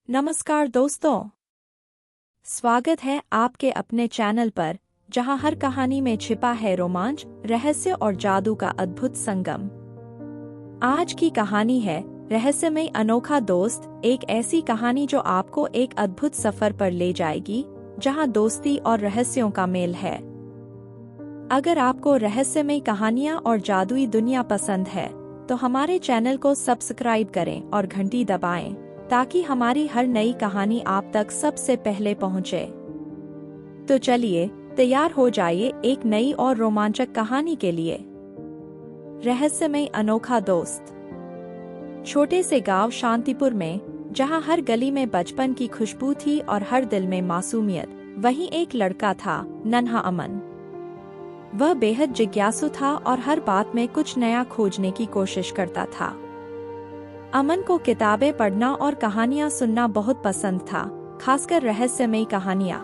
नमस्कार दोस्तों, स्वागत है आपके अपने चैनल पर जहां हर कहानी में छिपा है रोमांच, रहस्य और जादू का अद्भुत संगम। आज की कहानी है रहस्यमय अनोखा दोस्त, एक ऐसी कहानी जो आपको एक अद्भुत सफर पर ले जाएगी जहां दोस्ती और रहस्यों का मेल है। अगर आपको रहस्यमय कहानियां और जादुई दुनिया पसंद है तो हमारे चैनल को सब्सक्राइब करें और घंटी दबाएं ताकि हमारी हर नई कहानी आप तक सबसे पहले पहुंचे। तो चलिए तैयार हो जाइए एक नई और रोमांचक कहानी के लिए। रहस्यमय अनोखा दोस्त। छोटे से गांव शांतिपुर में, जहां हर गली में बचपन की खुशबू थी और हर दिल में मासूमियत, वहीं एक लड़का था, नन्हा अमन। वह बेहद जिज्ञासु था और हर बात में कुछ नया खोजने की कोशिश करता था। अमन को किताबें पढ़ना और कहानियां सुनना बहुत पसंद था, खासकर रहस्यमयी कहानियां।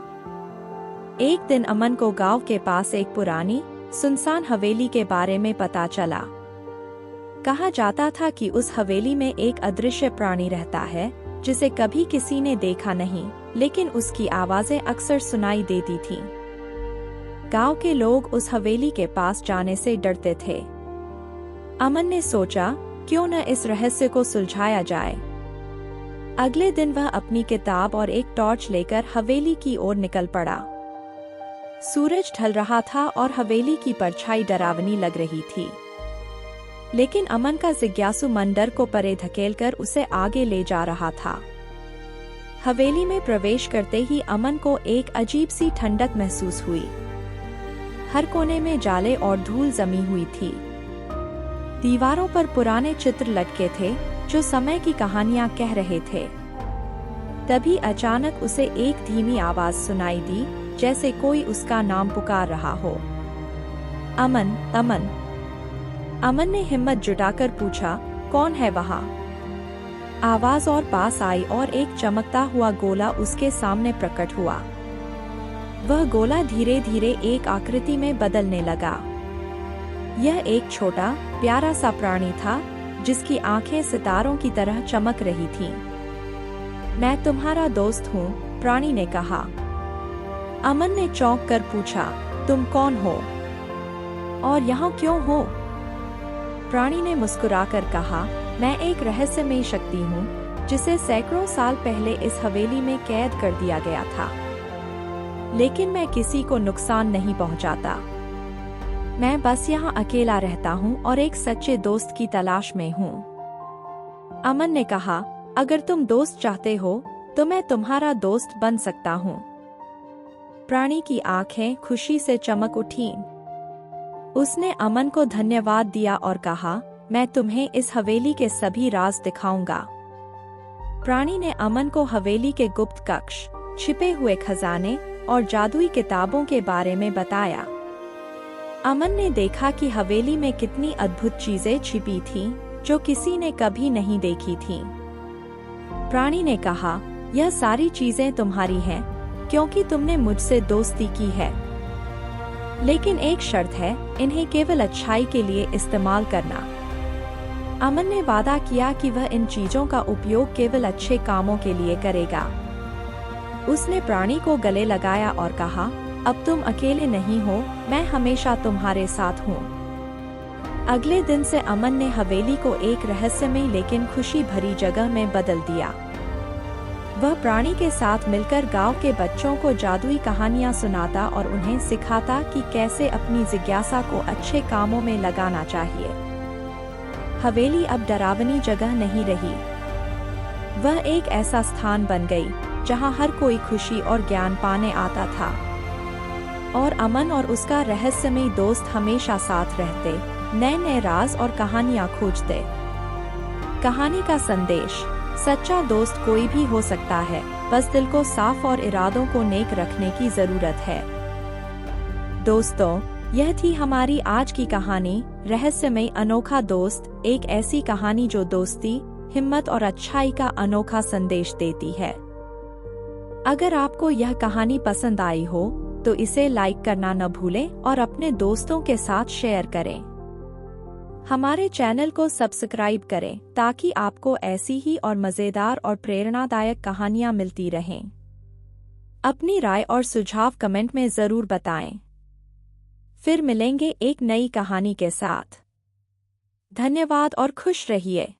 एक दिन अमन को गांव के पास एक पुरानी, सुनसान हवेली के बारे में पता चला। कहा जाता था कि उस हवेली में एक अदृश्य प्राणी रहता है जिसे कभी किसी ने देखा नहीं, लेकिन उसकी आवाजें अक्सर सुनाई देती थीं। गांव के लोग उस हवेली के पास जाने से डरते थे। अमन ने सोचा, क्यों न इस रहस्य को सुलझाया जाए। अगले दिन वह अपनी किताब और एक टॉर्च लेकर हवेली की ओर निकल पड़ा। सूरज ढल रहा था और हवेली की परछाई डरावनी लग रही थी, लेकिन अमन का जिज्ञासु मन डर को परे धकेलकर उसे आगे ले जा रहा था। हवेली में प्रवेश करते ही अमन को एक अजीब सी ठंडक महसूस हुई। हर कोने में जाले और धूल जमी हुई थी। दीवारों पर पुराने चित्र लटके थे जो समय की कहानियां कह रहे थे। तभी अचानक उसे एक धीमी आवाज सुनाई दी, जैसे कोई उसका नाम पुकार रहा हो। अमन, अमन। अमन ने हिम्मत जुटाकर पूछा, कौन है वहाँ? आवाज और पास आई और एक चमकता हुआ गोला उसके सामने प्रकट हुआ। वह गोला धीरे धीरे एक आकृति में बदलने लगा। यह एक छोटा, प्यारा सा प्राणी था जिसकी आंखें सितारों की तरह चमक रही थीं। मैं तुम्हारा दोस्त हूँ, प्राणी ने कहा। अमन ने चौंक कर पूछा, तुम कौन हो और यहाँ क्यों हो? प्राणी ने मुस्कुराकर कहा, मैं एक रहस्यमयी शक्ति हूँ जिसे सैकड़ों साल पहले इस हवेली में कैद कर दिया गया था, लेकिन मैं किसी को नुकसान नहीं पहुँचाता। मैं बस यहाँ अकेला रहता हूँ और एक सच्चे दोस्त की तलाश में हूँ। अमन ने कहा, अगर तुम दोस्त चाहते हो तो मैं तुम्हारा दोस्त बन सकता हूँ। प्राणी की आंखें खुशी से चमक उठीं। उसने अमन को धन्यवाद दिया और कहा, मैं तुम्हें इस हवेली के सभी राज दिखाऊंगा। प्राणी ने अमन को हवेली के गुप्त कक्ष, छिपे हुए खजाने और जादुई किताबों के बारे में बताया। अमन ने देखा कि हवेली में कितनी अद्भुत चीजें छिपी थीं जो किसी ने कभी नहीं देखी थीं। प्राणी ने कहा, यह सारी चीजें तुम्हारी हैं क्योंकि तुमने मुझसे दोस्ती की है, लेकिन एक शर्त है, इन्हें केवल अच्छाई के लिए इस्तेमाल करना। अमन ने वादा किया कि वह इन चीजों का उपयोग केवल अच्छे कामों के लिए करेगा। उसने प्राणी को गले लगाया और कहा, अब तुम अकेले नहीं हो, मैं हमेशा तुम्हारे साथ हूँ। अगले दिन से अमन ने हवेली को एक रहस्यमयी लेकिन खुशी भरी जगह में बदल दिया। वह प्राणी के साथ मिलकर गांव के बच्चों को जादुई कहानियां सुनाता और उन्हें सिखाता कि कैसे अपनी जिज्ञासा को अच्छे कामों में लगाना चाहिए। हवेली अब डरावनी जगह नहीं रही। वह एक ऐसा स्थान बन गई जहां हर कोई खुशी और ज्ञान पाने आता था, और अमन और उसका रहस्यमयी दोस्त हमेशा साथ रहते, नए नए राज और कहानियां खोजते। कहानी का संदेश, सच्चा दोस्त कोई भी हो सकता है, बस दिल को साफ और इरादों को नेक रखने की जरूरत है। दोस्तों, यह थी हमारी आज की कहानी, रहस्यमयी अनोखा दोस्त, एक ऐसी कहानी जो दोस्ती, हिम्मत और अच्छाई का अनोखा संदेश देती है। अगर आपको यह कहानी पसंद आई हो तो इसे लाइक करना न भूलें और अपने दोस्तों के साथ शेयर करें। हमारे चैनल को सब्सक्राइब करें ताकि आपको ऐसी ही और मज़ेदार और प्रेरणादायक कहानियाँ मिलती रहें। अपनी राय और सुझाव कमेंट में ज़रूर बताएं। फिर मिलेंगे एक नई कहानी के साथ। धन्यवाद और खुश रहिए।